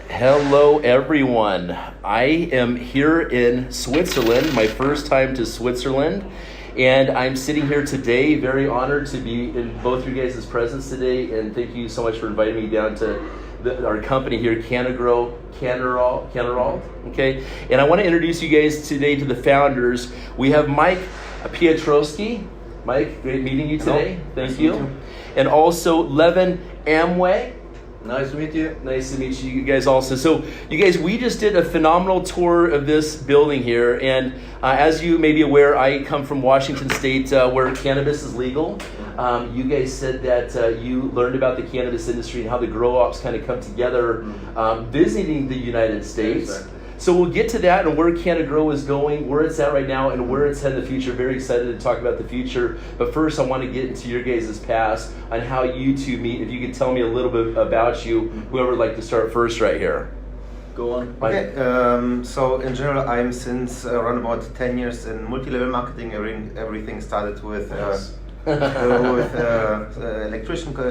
Hello, everyone. I am here in Switzerland, my first time to Switzerland, and I'm sitting here today, very honored to be in both your guys' presence today, and thank you so much for inviting me down to our company here, Canagro, okay? And I want to introduce you guys today to the founders. We have Mike Piotrowski. Mike, great meeting you today. Hello. Thank you. And also Levin Amway. Nice to meet you. Nice to meet you guys also. So you guys, we just did a phenomenal tour of this building here. And as you may be aware, I come from Washington State where cannabis is legal. You guys said that you learned about the cannabis industry and how the grow ops kind of come together visiting the United States. Exactly. So we'll get to that and where Canagro is going, where it's at right now, and where it's headed in the future. Very excited to talk about the future. But first, I want to get into your guys' past on how you two meet. If you could tell me a little bit about you, whoever would like to start first right here. Go on. Okay, so in general, I'm since around about 10 years in multi-level marketing. Everything started with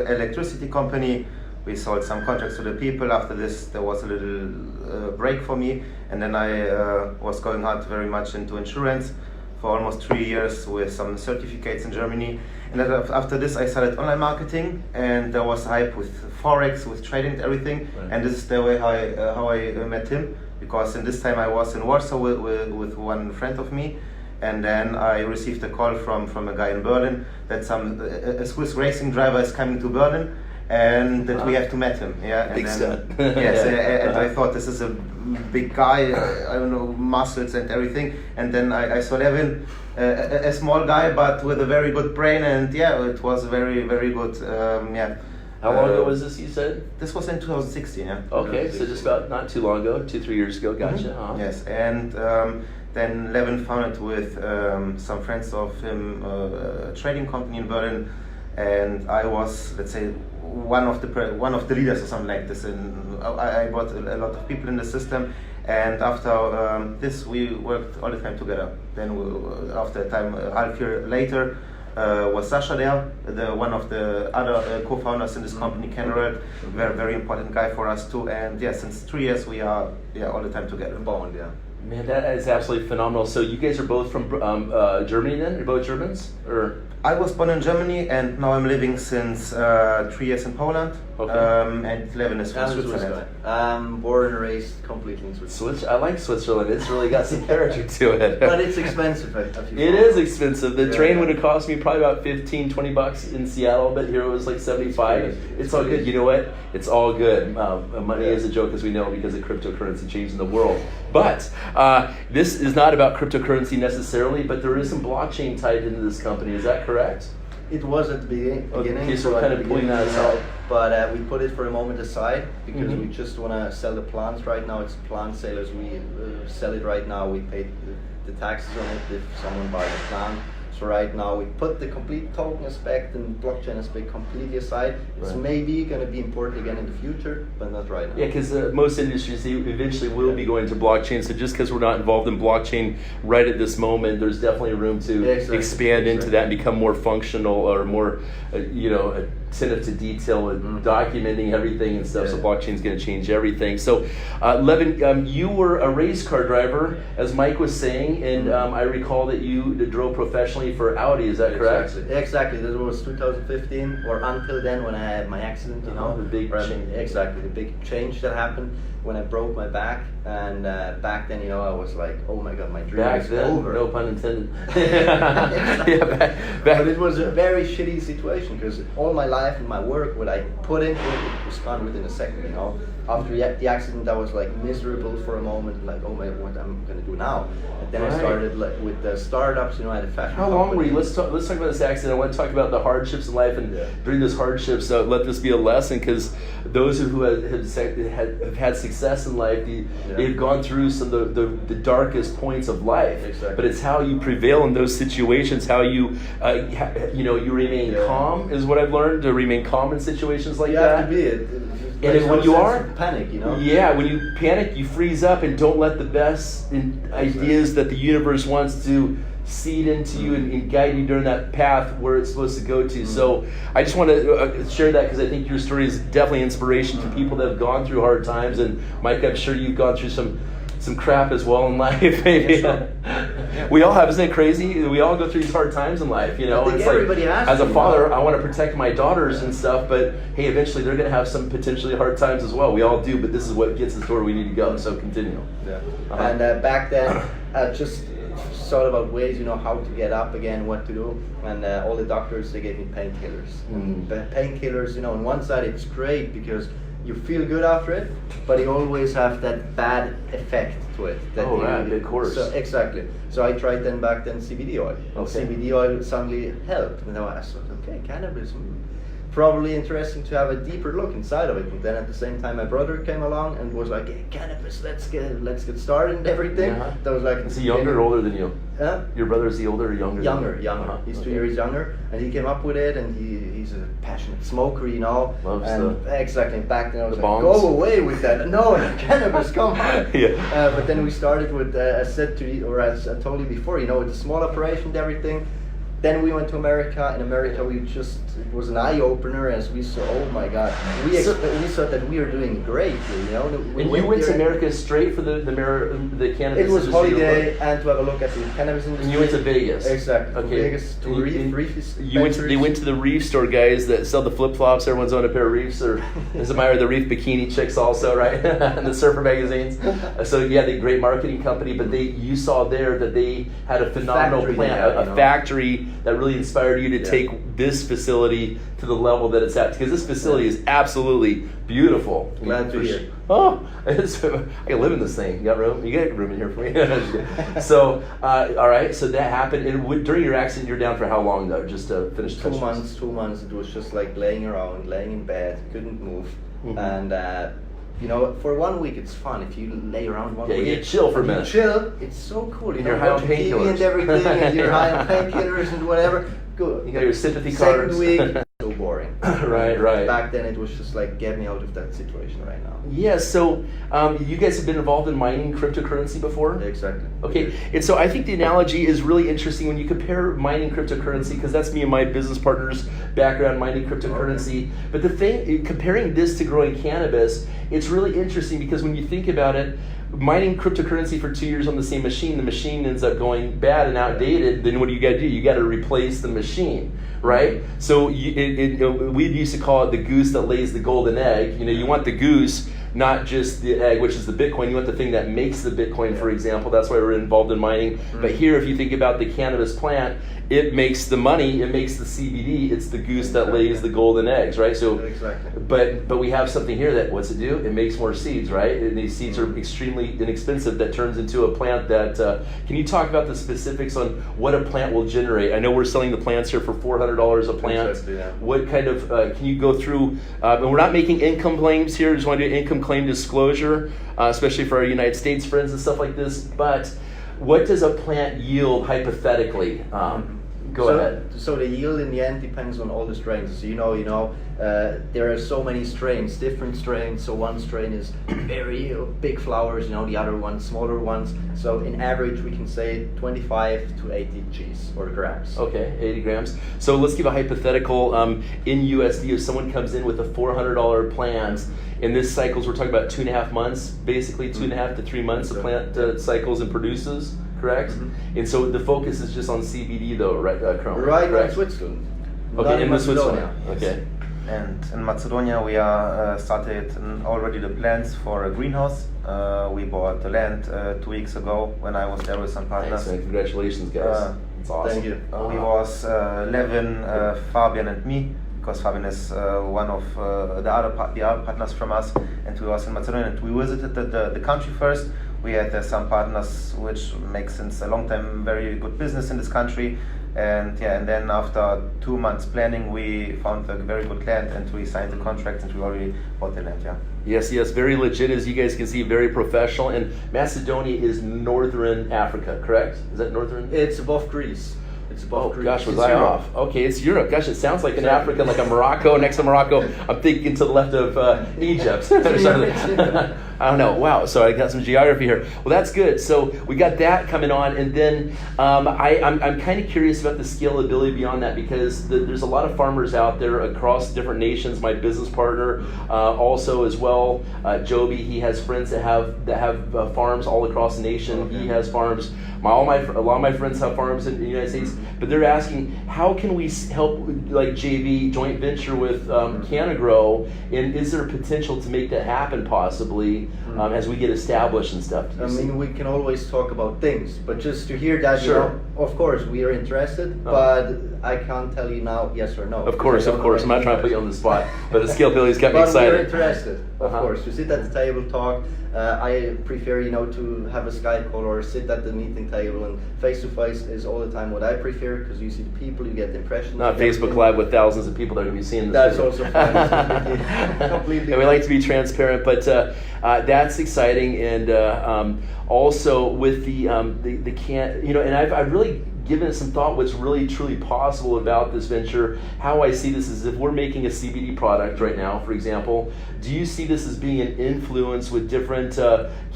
electricity company. We sold some contracts to the people. After this, there was a little break for me, and then I was going hard very much into insurance for almost 3 years with some certificates in Germany. And then after this, I started online marketing, and there was hype with Forex, with trading and everything. Right. And this is the way how I met him, because in this time I was in Warsaw with one friend of me. And then I received a call from a guy in Berlin that a Swiss racing driver is coming to Berlin, and that we have to meet him. Yeah, big stud. Yes, and I thought this is a big guy, I don't know, muscles and everything. And then I saw Levin, a small guy but with a very good brain, and yeah, it was very, very good. How long ago was this, you said? This was in 2016, yeah. Okay, so just about not too long ago, 2-3 years ago, gotcha. Mm-hmm. Yes, and then Levin founded with some friends of him a trading company in Berlin, and I was, let's say, one of the leaders or something like this. And I brought a lot of people in the system, and after this we worked all the time together. Then after a time, a half year later, was Sasha there, one of the other co-founders in this company, Kenrad, very, very important guy for us too. And yeah, since 3 years we are all the time together. Bond, yeah. Man, that is absolutely phenomenal. So you guys are both from Germany then? You're both Germans? Or? I was born in Germany, and now I'm living since 3 years in Poland. Okay. And Levin is from Switzerland. Born and raised completely in Switzerland. I like Switzerland. It's really got some character to it. But it's expensive. It is expensive. The train would have cost me probably about $15-20 in Seattle, but here it was like 75. It's all good. You know what? It's all good. Money is a joke, as we know, because of cryptocurrency changing the world. But this is not about cryptocurrency necessarily, but there is some blockchain tied into this company. Is that correct? It was at the beginning. Okay, so we're kind of pulling that aside. But we put it for a moment aside because we just want to sell the plants right now. It's plant sales. We sell it right now. We pay the taxes on it if someone buys a plant. So right now we put the complete token aspect and blockchain aspect completely aside. It's maybe going to be important again in the future, but not right now. Yeah, because most industries they eventually will be going to blockchain. So just because we're not involved in blockchain right at this moment, there's definitely room to expand into that and become more functional or more, attentive to detail with documenting everything and stuff. So blockchain's going to change everything. So, Levin, you were a race car driver, as Mike was saying, and I recall that you drove professionally for Audi. Is that correct? Exactly. That was 2015, or until then when I had my accident. The big change. Exactly, the big change that happened when I broke my back. And back then, I was like, oh my God, my dream is over. No pun intended. Back. But it was a very shitty situation because all my life and my work, what I put into it was gone within a second. After the accident, I was like miserable for a moment, like, oh my, what I'm gonna do now? And then I started with the startups, at a fashion. How long were you? Let's talk about this accident. I want to talk about the hardships in life, and during those hardships, let this be a lesson, because those who have had success in life, they've gone through some of the darkest points of life. Exactly. But it's how you prevail in those situations, how you you remain calm is what I've learned, to remain calm in situations like that. You have to be it. And when you are panic, Yeah, when you panic, you freeze up and don't let the best ideas that the universe wants to seed into you and guide you during that path where it's supposed to go to. So I just want to share that because I think your story is definitely inspiration to people that have gone through hard times. And Mike, I'm sure you've gone through some crap as well in life. Maybe. We all have, isn't it crazy? We all go through these hard times in life, you know. I think it's everybody like, has as a to, father, I want to protect my daughters and stuff, but hey, eventually they're going to have some potentially hard times as well. We all do, but this is what gets us to where we need to go. So continue. Yeah. And back then, I just thought about ways, how to get up again, what to do, and all the doctors, they gave me painkillers. And painkillers, on one side it's great because you feel good after it, but you always have that bad effect to it. Of course. So, exactly. So I tried back then CBD oil. Okay. CBD oil suddenly helped. And then I thought, okay, cannabis, probably interesting to have a deeper look inside of it. And then at the same time, my brother came along and was like, hey, cannabis, let's get started and everything. That was like. Is he younger or older than you? Huh? Your brother, is he older or younger? Younger. He's 2 years younger, and he came up with it, and he's a passionate smoker, Loves exactly. Back then I was the like, bongs. go away with that. No, cannabis, come on. Yeah. But then we started with, as I told you before, with the small operation and everything. Then we went to America. In America, it was an eye opener as we saw. Oh my God, we thought that we were doing great. And you went to America straight for the cannabis. It was industry holiday and to have a look at the cannabis industry. And you went to Vegas. Exactly. Okay. Vegas to Reef. They went to the Reef store, guys that sell the flip flops. Everyone's owned a pair of Reefs, or as admire the Reef bikini chicks also, right? And the surfer magazines. So yeah, the great marketing company. But you saw there that they had a phenomenal plant, a factory that really inspired you to take this facility to the level that it's at, because this facility is absolutely beautiful. Glad to hear. Oh, I can live in this thing. You got room? You got room in here for me? So, all right. So that happened. And during your accident, you're down for how long though? Just to finish. 2 months. 2 months. It was just like laying around, laying in bed, couldn't move, and. For 1 week it's fun if you lay around 1 week. You get chill for a minute. Chill, it's so cool. You're high on painkillers and everything, and you're high on painkillers and whatever. Good. You got your sympathy cards. Second week, so boring. Right. Back then it was just like, get me out of that situation right now. Yeah, so you guys have been involved in mining cryptocurrency before? Exactly. Okay, and so I think the analogy is really interesting when you compare mining cryptocurrency, because that's me and my business partner's background, mining cryptocurrency. But the thing, comparing this to growing cannabis, it's really interesting because when you think about it, mining cryptocurrency for 2 years on the same machine, the machine ends up going bad and outdated, then what do? You got to replace the machine, right? So we used to call it the goose that lays the golden egg. You want the goose, not just the egg, which is the Bitcoin. You want the thing that makes the Bitcoin, for example. That's why we're involved in mining. But here, if you think about the cannabis plant, it makes the money, it makes the CBD, it's the goose that lays the golden eggs, right? So, but we have something here that, what's it do? It makes more seeds, right? And these seeds are extremely inexpensive. That turns into a plant that, can you talk about the specifics on what a plant will generate? I know we're selling the plants here for $400 a plant. Exactly, yeah. What kind of, can you go through, and we're not making income claims here, just want to do income claim disclosure, especially for our United States friends and stuff like this, but what does a plant yield hypothetically? Go ahead. So the yield in the end depends on all the strains. So there are so many strains, different strains. So one strain is very big flowers, the other ones smaller ones. So in average we can say 25 to 80 G's or grams. Okay, 80 grams. So let's give a hypothetical in USD. If someone comes in with a $400 plant, in this cycles, we're talking about 2.5 months, basically 2.5 to 3 months of plant cycles and produces, correct? And so the focus is just on CBD though, right, Chrome? Right, in Switzerland. Okay, in Macedonia. Switzerland. Okay. And in Macedonia, we are started already the plans for a greenhouse. We bought the land 2 weeks ago when I was there with some partners. Thanks, congratulations, guys. It's awesome. Thank you. We was Levin, Fabian, and me. Because Fabian is one of the other partners from us, and we was in Macedonia, and we visited the country first. We had some partners which make since a long time very good business in this country, and then after 2 months planning, we found a very good land, and we signed the contract, and we already bought the land. Yes, very legit, as you guys can see, very professional. And Macedonia is northern Africa, correct? Is that northern? It's above Greece. Gosh, was I off? Okay, it's Europe. Gosh, it sounds like in Africa, like a Morocco, next to Morocco. I'm thinking to the left of Egypt. I don't know. Wow. So I got some geography here. Well, that's good. So we got that coming on, and then I'm kind of curious about the scalability beyond that, because there's a lot of farmers out there across different nations. My business partner also as well, Joby. He has friends that have farms all across the nation. Okay. He has farms. A lot of my friends have farms in the United States, but they're asking, how can we help, like JV, joint venture with CanaGrow, and is there potential to make that happen possibly as we get established and stuff? I mean, we can always talk about things, but just to hear that, sure. You know, of course, we are interested, but I can't tell you now yes or no. Of course. I'm not trying to put you on the spot, but the scalability's got me excited. But we're interested, of course. To sit at the table, talk. I prefer, you know, to have a Skype call or sit at the meeting table, and face-to-face is all the time what I prefer, because you see the people, you get the impressions. Not Facebook Live with thousands of people that are going to be seeing this. That's video. also fine. Completely. And we like to be transparent, but that's exciting, and also with the can, you know, and I've really given it some thought what's really truly possible about this venture. How I see this is, if we're making a CBD product right now, for example, do you see this as being an influence with different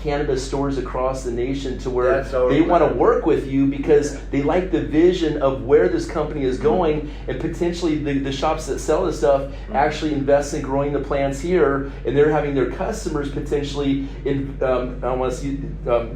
cannabis stores across the nation, to where they want to work with you because they like the vision of where this company is going, and potentially the shops that sell this stuff actually invest in growing the plants here, and they're having their customers potentially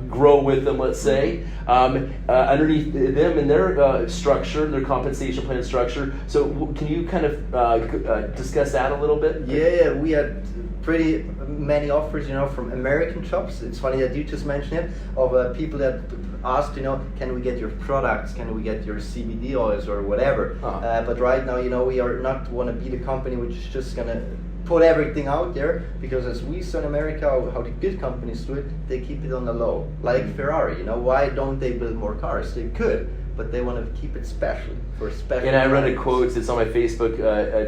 grow with them, let's say, underneath them in their structure, their compensation plan structure. So can you kind of discuss that a little bit? Yeah, we had pretty many offers, you know, from American shops. It's funny that you just mentioned it, of people that asked, you know, can we get your products, can we get your CBD oils or whatever. But right now, you know, we are not want to be the company which is just gonna put everything out there, because as we saw in America, how the good companies do it, they keep it on the low. Like Ferrari, you know, why don't they build more cars? They could, but they want to keep it special for special. And I read a quote, it's on my Facebook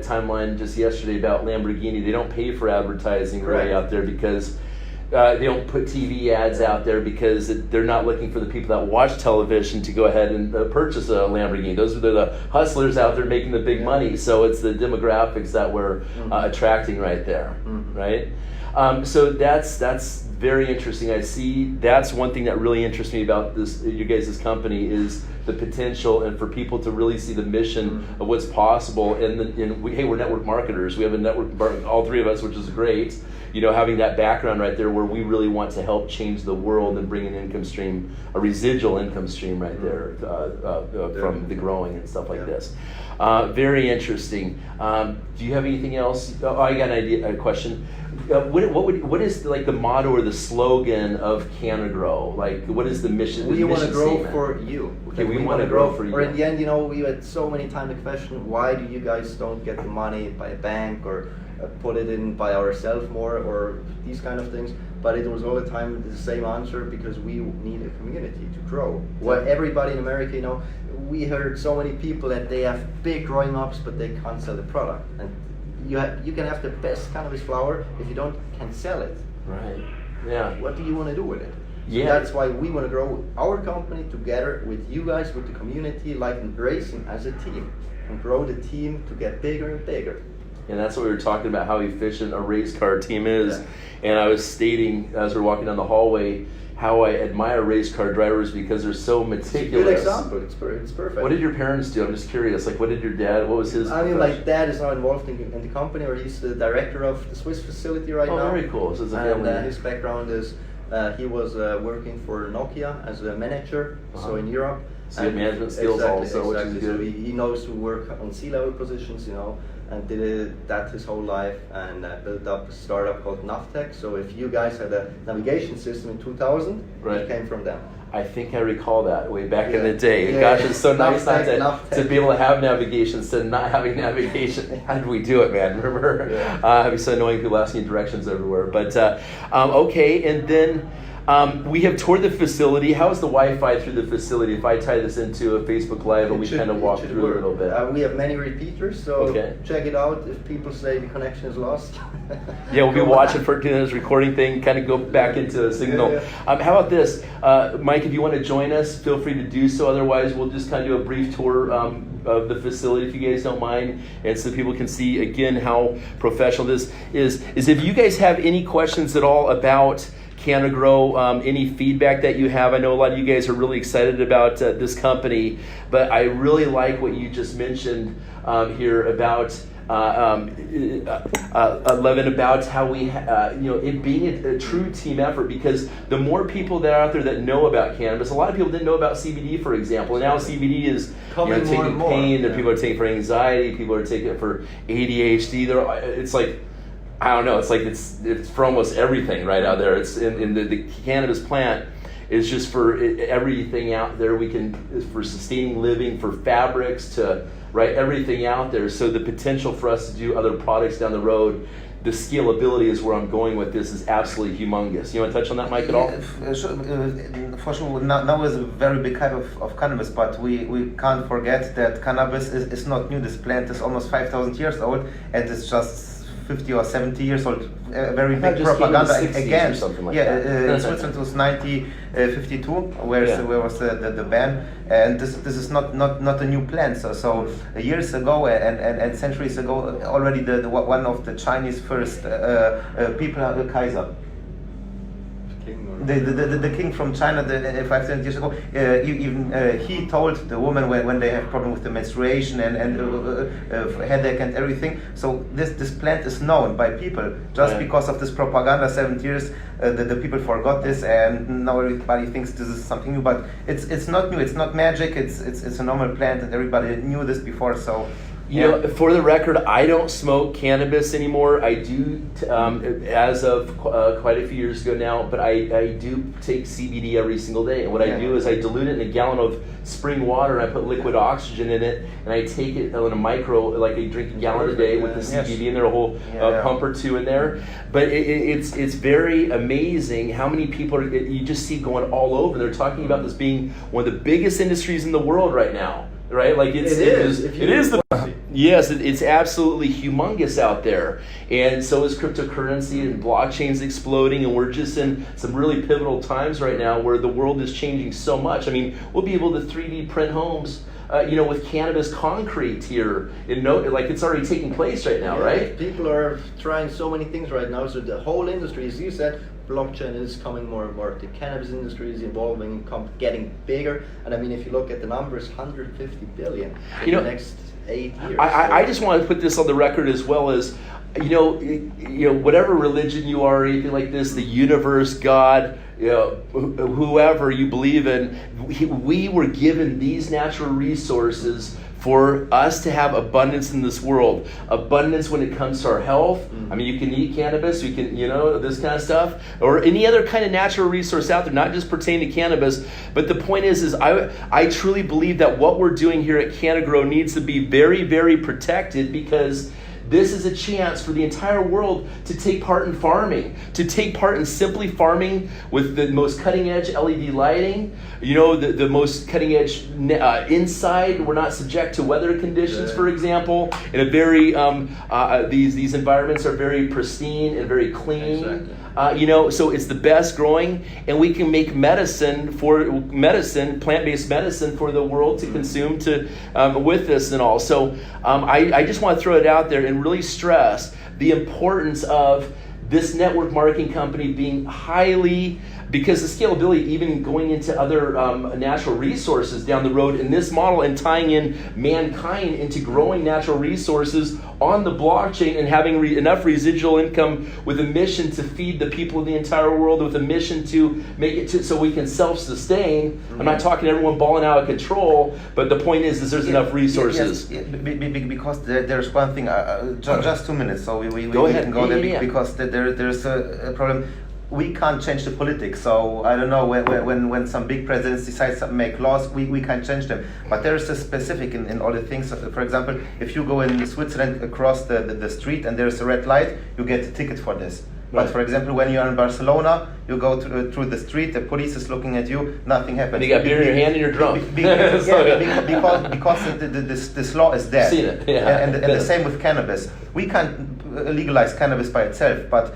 timeline just yesterday, about Lamborghini. They don't pay for advertising really out there, because they don't put TV ads out there, because they're not looking for the people that watch television to go ahead and purchase a Lamborghini. Those are the hustlers out there making the big money. So it's the demographics that we're attracting right there, right? So that's very interesting. I see that's one thing that really interests me about this, you guys' company, is the potential, and for people to really see the mission of what's possible. And hey, we're network marketers. We have a network, all three of us, which is great. You know, having that background right there, where we really want to help change the world and bring an income stream, a residual income stream right there from the growing and stuff like this. Very interesting. Do you have anything else? Oh, I got a question. What is like the motto or the slogan of CanaGrow? Like, what is the mission? We want to grow statement? For you. Okay, we want to grow for you. Or in the end, you know, we had so many times the question, why do you guys don't get the money by a bank, or put it in by ourselves more, or these kind of things? But it was all the time the same answer, because we need a community to grow. Well, everybody in America, you know, we heard so many people that they have big growing ups, but they can't sell the product. And you can have the best cannabis flower if you can sell it. Right. Yeah. What do you want to do with it? So Yeah. that's why we want to grow our company together with you guys, with the community, like embracing as a team, and grow the team to get bigger and bigger. And that's what we were talking about, how efficient a race car team is. Yeah. And I was stating, as we're walking down the hallway, how I admire race car drivers, because they're so meticulous. Good example. It's perfect. What did your parents do? I'm just curious. Like, what did your dad? What was his? I mean, profession? my dad is now involved in the company, or he's the director of the Swiss facility right now. Oh, very cool. So it's a family. And his background is he was working for Nokia as a manager, so in Europe. So you have management skills also, which is good. So he knows to work on C-level positions, you know, and did that his whole life, and built up a startup called Navtech. So if you guys had a navigation system in 2000, it came from them. I think I recall that way back in the day. Gosh, it's so nice to be able to have navigation instead of not having navigation. How did we do it, man? Remember? It'd be so annoying, people asking directions everywhere. But okay, and then We have toured the facility. How's the Wi-Fi through the facility? If I tie this into a Facebook Live and we kind of walk through a little bit. We have many repeaters, so check it out. If people say the connection is lost. Yeah, we'll be watching for this recording thing, kind of go back into a signal. Yeah. How about this? Mike, if you want to join us, feel free to do so. Otherwise, we'll just kind of do a brief tour of the facility, if you guys don't mind, and so people can see, again, how professional this is if you guys have any questions at all about CanaGrow, any feedback that you have. I know a lot of you guys are really excited about this company, but I really like what you just mentioned here about Levin, about how we, it being a true team effort, because the more people that are out there that know about cannabis, a lot of people didn't know about CBD, for example, and now CBD is taking pain, and people are taking it for anxiety, people are taking it for ADHD. It's like, I don't know. It's like it's for almost everything right out there. It's in the cannabis plant is just for everything out there. For sustaining living, for fabrics, to everything out there. So the potential for us to do other products down the road, the scalability is where I'm going with this, is absolutely humongous. You want to touch on that, Mike, at all? For sure. Now is a very big hype of cannabis, but we can't forget that cannabis is not new. This plant is almost 5,000 years old, and it's just 50 or 70 years old. Very big propaganda again. In Switzerland it was 1952, where was the ban, and this is not a new plant. So years ago and centuries ago, already the one of the Chinese first people, Kaiser. The king from China, 500 years ago, he told the woman when they have problem with the menstruation and headache and everything. So this plant is known by people just because of this propaganda. 7 years, the people forgot this, and now everybody thinks this is something new. But it's not new. It's not magic. It's a normal plant, and everybody knew this before. So. You know, for the record, I don't smoke cannabis anymore. I do, as of quite a few years ago now, but I do take CBD every single day. And what I do is I dilute it in a gallon of spring water, and I put liquid oxygen in it, and I take it in a micro, like I drink a gallon a day with the CBD in there, a whole pump or two in there. But it's very amazing how many people you just see going all over. They're talking about this being one of the biggest industries in the world right now. Right, like it is. Yes, it's absolutely humongous out there, and so is cryptocurrency, and blockchain's exploding, and we're just in some really pivotal times right now where the world is changing so much. I mean, we'll be able to 3D print homes, with cannabis concrete here. Like it's already taking place right now, right? People are trying so many things right now. So the whole industry, as you said, blockchain is coming more and more. The cannabis industry is evolving, getting bigger. And I mean, if you look at the numbers, 150 billion in the next 8 years. I just want to put this on the record as well as, whatever religion you are, or anything like this, the universe, God, whoever you believe in, we were given these natural resources for us to have abundance in this world. Abundance when it comes to our health. I mean, you can eat cannabis, you can, this kind of stuff, or any other kind of natural resource out there, not just pertaining to cannabis. But the point is I truly believe that what we're doing here at CanaGrow needs to be very, very protected, because this is a chance for the entire world to take part in farming, to take part in simply farming with the most cutting edge LED lighting, the most cutting edge inside. We're not subject to weather conditions, for example. In a very, these environments are very pristine and very clean. Exactly. So it's the best growing, and we can make plant-based medicine for the world to consume with this and all. So I just want to throw it out there and really stress the importance of this network marketing company being highly, because the scalability, even going into other natural resources down the road in this model, and tying in mankind into growing natural resources on the blockchain, and having enough residual income with a mission to feed the people of the entire world, with a mission to make it so we can self-sustain. Mm-hmm. I'm not talking everyone balling out of control, but the point is there's enough resources. Because there's one thing, just 2 minutes, so we Go ahead. Can go there, because there's a problem. We can't change the politics, so I don't know when some big presidents decide to make laws, we can't change them. But there is a specific in all the things. For example, if you go in Switzerland across the street and there's a red light, you get a ticket for this. But for example, when you are in Barcelona, you go through the street, the police is looking at you, nothing happens. And you got beer in your hand and you're drunk. Because this law is there. Seen it, yeah. And the same with cannabis. We can't legalize cannabis by itself, but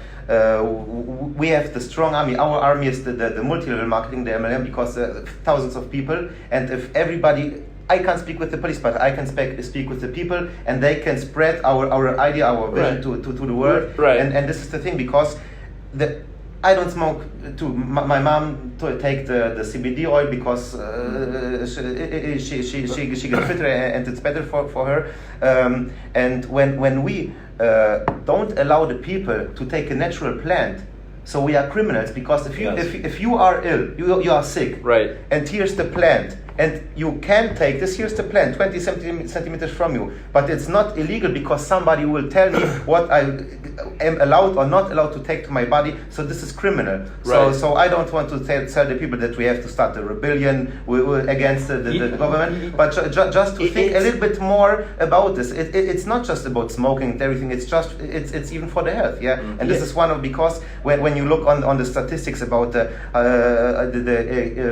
we have the strong army. Our army is the multi-level marketing, the MLM, because thousands of people, and if everybody, I can't speak with the police, but I can speak with the people, and they can spread our idea, our vision to the world. Right. And this is the thing, because I don't smoke too. My mom take the CBD oil because she gets fitter and it's better for her. And when we don't allow the people to take a natural plant, so we are criminals, because if you are ill, you are sick, right? And here's the plant, and you can take this. Here's the plant, 20 centimeters from you, but it's not illegal because somebody will tell me what I am allowed or not allowed to take to my body. So this is criminal. Right. So I don't want to tell the people that we have to start a rebellion against the government, but just to think a little bit more about this. It's not just about smoking and everything. It's even for the health. Yeah. And this is one of, because when you look on the statistics about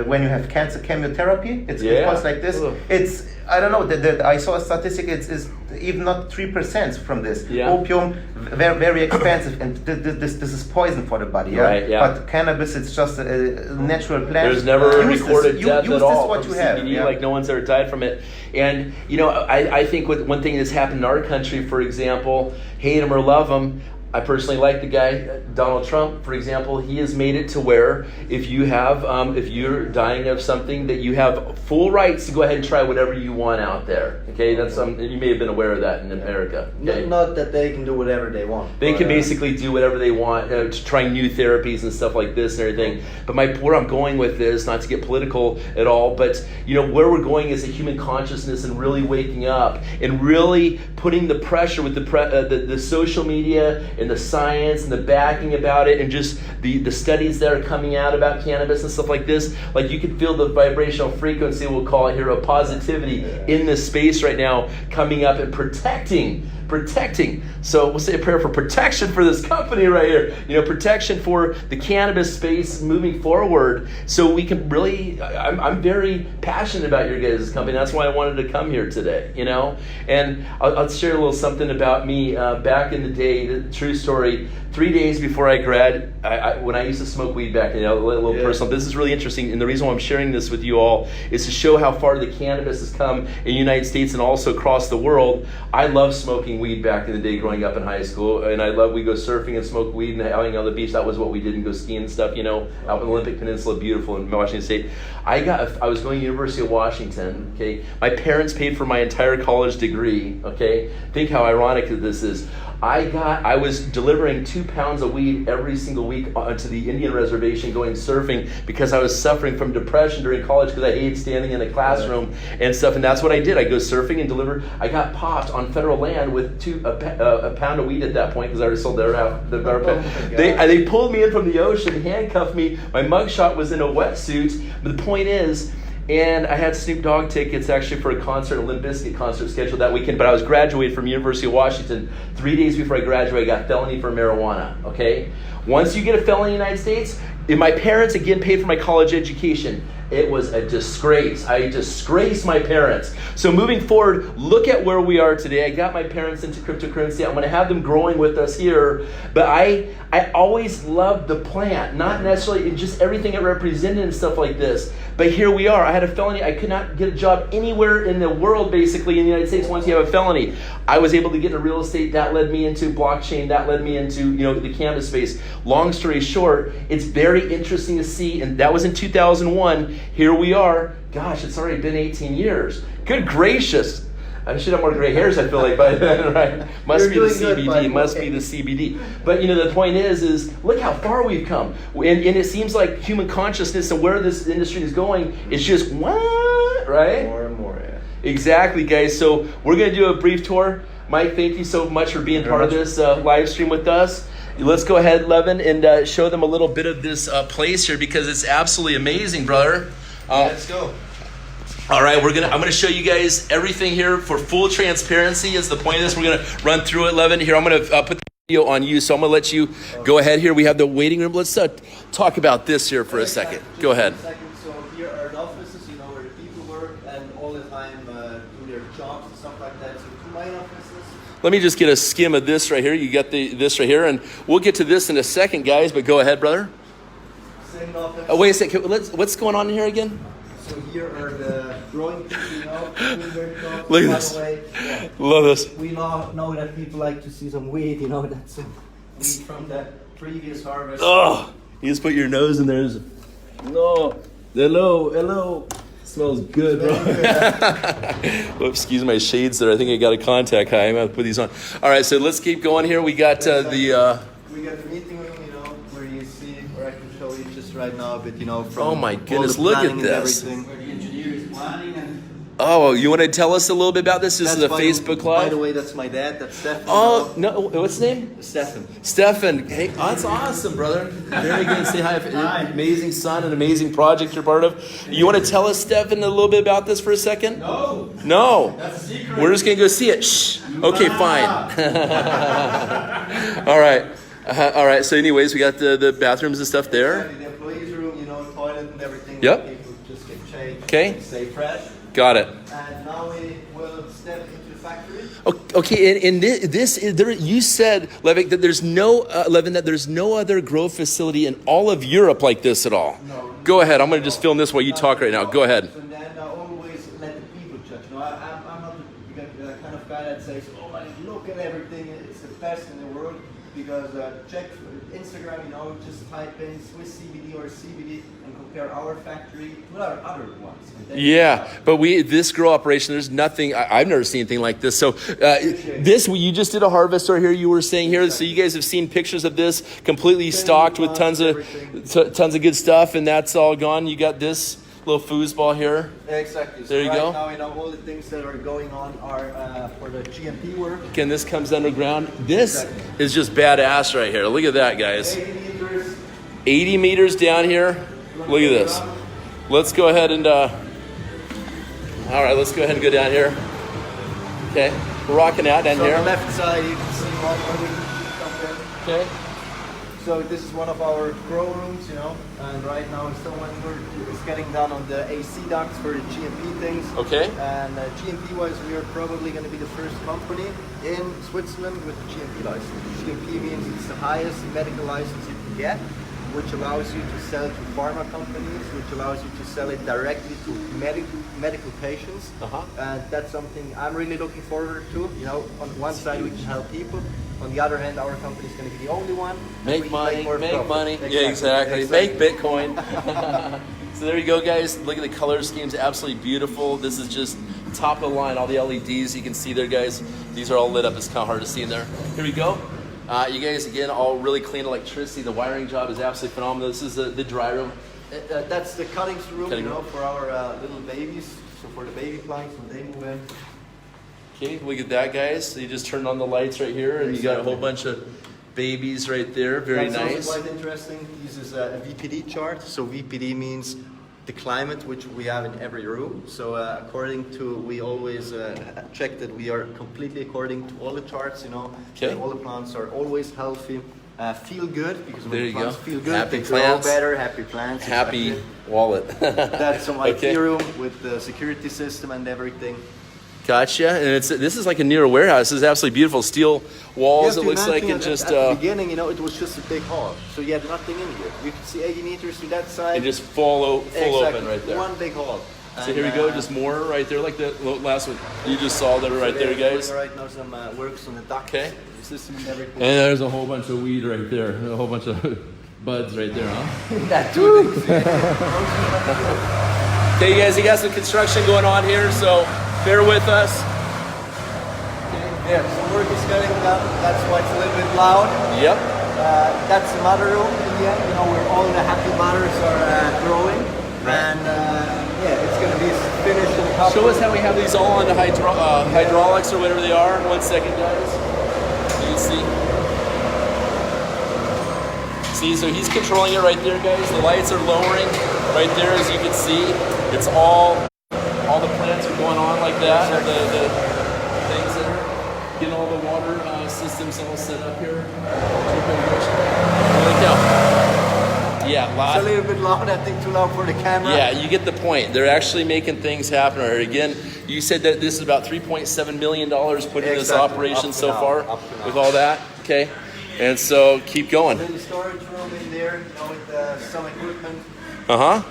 when you have cancer chemotherapy, it's calls like this. It's, I don't know, I saw a statistic, it's even not 3% from this. Opium, very, very expensive, and this is poison for the body. Yeah? Right, yeah. But cannabis, it's just a natural plant. There's never a recorded death use at all what from you have. CBD, like no one's ever died from it. And, I think one thing that's happened in our country, for example, hate him or love him, I personally like the guy, Donald Trump, for example. He has made it to where if you're dying of something, that you have full rights to go ahead and try whatever you want out there. Okay, that's you may have been aware of that in America. Okay? Not that they can do whatever they want. They can basically do whatever they want, to try new therapies and stuff like this and everything. But where I'm going with this, not to get political at all, but where we're going is a human consciousness and really waking up and really putting the pressure with the social media and the science and the backing about it, and just the studies that are coming out about cannabis and stuff like this. Like, you can feel the vibrational frequency, we'll call it here, of positivity in this space right now, coming up and protecting. So we'll say a prayer for protection for this company right here. Protection for the cannabis space moving forward. So we can really, I'm very passionate about your guys' company. That's why I wanted to come here today, And I'll share a little something about me. Back in the day, the true story, 3 days before I when I used to smoke weed back then, a little personal. This is really interesting, and the reason why I'm sharing this with you all is to show how far the cannabis has come in the United States and also across the world. I love smoking weed back in the day growing up in high school, and we go surfing and smoke weed and hanging on the beach. That was what we did, and go skiing and stuff, out in the Olympic Peninsula, beautiful in Washington State. I was going to University of Washington, okay? My parents paid for my entire college degree, okay? Think how ironic this is. I was delivering 2 pounds of weed every single week to the Indian reservation going surfing because I was suffering from depression during college because I hated standing in a classroom and stuff, and that's what I did. I go surfing and deliver. I got popped on federal land with a pound of weed at that point because I already sold their half. They pulled me in from the ocean, handcuffed me. My mugshot was in a wetsuit, but the point is, and I had Snoop Dogg tickets actually for a concert, a Limp Bizkit concert scheduled that weekend, but I was graduated from University of Washington. 3 days before I graduated, I got felony for marijuana, okay? Once you get a felony in the United States, my parents again paid for my college education. It was a disgrace. I disgraced my parents. So moving forward, look at where we are today. I got my parents into cryptocurrency. I'm going to have them growing with us here. But I always loved the plant, not necessarily just everything it represented and stuff like this. But here we are. I had a felony. I could not get a job anywhere in the world, basically, in the United States once you have a felony. I was able to get into real estate. That led me into blockchain. That led me into the cannabis space. Long story short, it's very interesting to see. And that was in 2001. Here we are. Gosh, it's already been 18 years. Good gracious. I should have more gray hairs, I feel like, by then, right? Must be the CBD. Must be the CBD. But, the point is look how far we've come. And it seems like human consciousness and where this industry is going is just, what? Right? More and more, yeah. Exactly, guys. So we're going to do a brief tour. Mike, thank you so much for being part of this live stream with us. Let's go ahead, Levin, and show them a little bit of this place here because it's absolutely amazing, brother. Let's go. All right, I'm gonna show you guys everything here for full transparency. Is the point of this? We're gonna run through it, Levin. Here, I'm gonna put video on you, so I'm gonna let you go ahead here. We have the waiting room. Let's talk about this here for a second. Go ahead. So here are the offices, you know, where the people work and all the time do their jobs and stuff like that. So two main offices. Let me just get a skim of this right here. You got this right here, and we'll get to this in a second, guys. But go ahead, brother. Same office. Oh, wait a second. What's going on in here again? So here are the drawing people, you know, doing their jobs. Look at By this. the way, yeah. Love this. We know that people like to see some weed, you know, that's weed from the previous harvest. Oh, you just put your nose in there. No. Hello. Smells good, bro. Oops, excuse my shades there. I think I got a contact high. I'm going to put these on. All right, so let's keep going here. We got We got the meeting room, you know, where you see, or I can show you just right now a bit, you know, from Oh my all goodness, the look at planning and this. everything. Where the engineer is planning and Oh, you want to tell us a little bit about this? This is a That's Facebook By Live. the way, that's my dad. That's Stefan. Oh no, what's his name? Stefan. Stefan. Hey, that's awesome, brother. Very good. Say hi. Amazing son, an amazing project you're part of. You want to tell us, Stefan, a little bit about this for a second? No. that's a secret. We're just gonna go see it. Shh. Okay, fine. All right. All right. So, anyways, we got the bathrooms and stuff there. The employees' room, you know, toilet and everything. Yep. People just get changed. Okay. Stay fresh. Got it. And now we will step into the factory. Okay, and this is there. You said, Levik, that there's no Levin, that there's no other grow facility in all of Europe like this at all. No. Go ahead. I'm going to just film this while you talk right now. Go ahead. And then always let the people judge. No, I'm not the kind of guy that says, "Oh, look at everything; it's the best in the world." Because check Instagram, you know, just type in Swiss CBD or CBD and compare our factory with our other ones. And then Yeah, but this grow operation, there's nothing. I've never seen anything like this. So you just did a harvest over here. You were saying here, so you guys have seen pictures of this completely stocked with tons of good stuff, and that's all gone. You got this little foosball here. Exactly. So There you right go. now, you know, all the things that are going on are for the GMP work. Again, this comes underground. This is just badass right here. Look at that, guys. 80 meters. 80 meters down here. Look at this. Let's go ahead and all right, let's go ahead and go down here. Okay, we're rocking out down So on the here. left side, you can see one where we Okay. So this is one of our grow rooms, you know, and right now someone is getting done on the AC ducts for the GMP things. Okay. And GMP-wise, we are probably going to be the first company in Switzerland with the GMP license. GMP means it's the highest medical license you can get, which allows you to sell to pharma companies, which allows you to sell it directly to medical patients. And that's something I'm really looking forward to. You know, on one side we can help people, on the other hand our company is going to be the only one. Make We can money, more make profit. money. Yeah, exactly. Make Bitcoin. So there you go, guys. Look at the color schemes, absolutely beautiful. This is just top of the line. All the LEDs you can see there, guys. These are all lit up. It's kind of hard to see in there. Here we go. You guys, again, all really clean electricity. The wiring job is absolutely phenomenal. This is the dry room. That's the cutting room, Cutting you know, room. for our little babies. So for the baby plants, when they move in. Okay, look at that, guys. So you just turned on the lights right here, and you got a whole bunch of babies right there. Very That's nice. also quite interesting. This is a VPD chart. So VPD means the climate which we have in every room. So according to, we always check that we are completely according to all the charts, you know. Okay. All the plants are always healthy, feel good, because when There the you plants go. feel good, Happy they grow plants. better, happy plants. Happy exactly. wallet. That's some IT Okay. room with the security system and everything. Gotcha. And this is like a near warehouse. This is absolutely beautiful. Steel walls, You it have to looks like, imagine and just at the beginning, you know, it was just a big hall, so you had nothing in here. You could see 80 meters to that side. and just full Exactly. open right there. One big hall. So here we go, just more right there, like the last one you just saw there right there, guys. Right now, some works on the duct Okay. system and everything. And there's a whole bunch of weed right there, a whole bunch of buds right there, huh? That too. Okay, you guys, you got some construction going on here, so bear with us. Yeah, so work is getting done. That's why it's a little bit loud. Yep. That's the mother room in the end, you know, where all the happy mothers are growing. And yeah, it's going to be finished in a couple. Show us how we have these all on the hydraulics or whatever they are. 1 second, guys. You can see. See, so he's controlling it right there, guys. The lights are lowering right there, as you can see. It's all the plants are going on like that. The things that are getting all the water systems systems all set up here. Holy cow. Yeah, It's lots. a little bit loud, I think too loud for the camera. Yeah, you get the point. They're actually making things happen. Or again, you said that this is about $3.7 million put in this Exactly. operation Up to so now. far Up to now. with all that. Okay, and so keep going. Little storage room in there, with some equipment. Uh huh.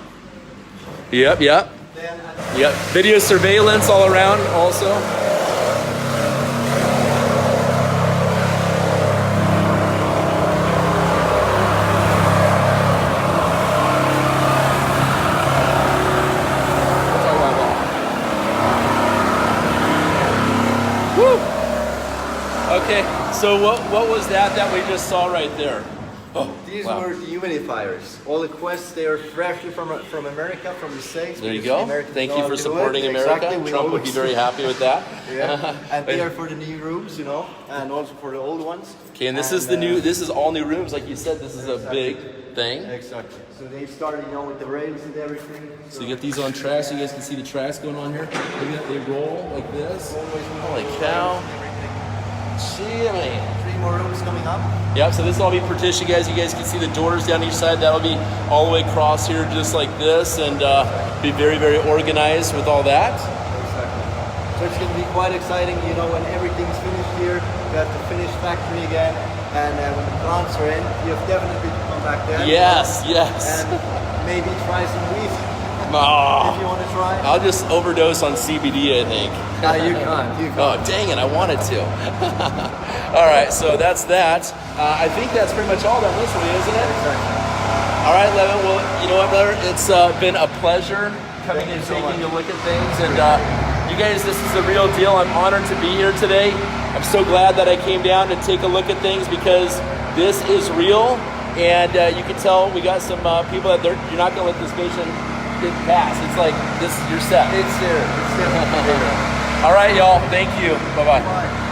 Yep. Then Yep. Video surveillance all around also. Okay, so what was that we just saw right there? Oh, these wow. were the humidifiers. All the Quests, they are freshly from America, from the States. There you because the go. Americans Thank know you how for to do supporting it. America. Exactly. We Trump would be always- very happy with that. Yeah, and they are for the new rooms, and also for the old ones. Okay, and this is this is all new rooms, like you said. This is a big thing. Exactly. So they started, with the rails and everything. So you get these on tracks. You guys can see the tracks going on here. Look at that, they roll like this. Holy cow! Jimmy. 3 more rooms coming up. Yep. So this will all be partitioned, guys. You guys can see the doors down each side. That'll be all the way across here, just like this, and be very, very organized with all that. Exactly. So it's going to be quite exciting, when everything's finished here. We have the finished factory again, and when the plants are in, you have definitely to come back there. Yes. And maybe try some weed Oh, if you want to try. I'll just overdose on CBD, I think. You can't. Oh, dang it, I wanted to. All right, so that's that. I think that's pretty much all done this way, isn't it? Exactly. All right, Levin, well, you know what, brother? It's been a pleasure coming Thank and you so taking much. a look at things. And you guys, this is the real deal. I'm honored to be here today. I'm so glad that I came down to take a look at things because this is real. And you can tell we got some people that you're not going to let this vision get past. It's like, this, you're set. It's there. It's definitely there. All right, y'all. Thank you. Bye-bye. Bye.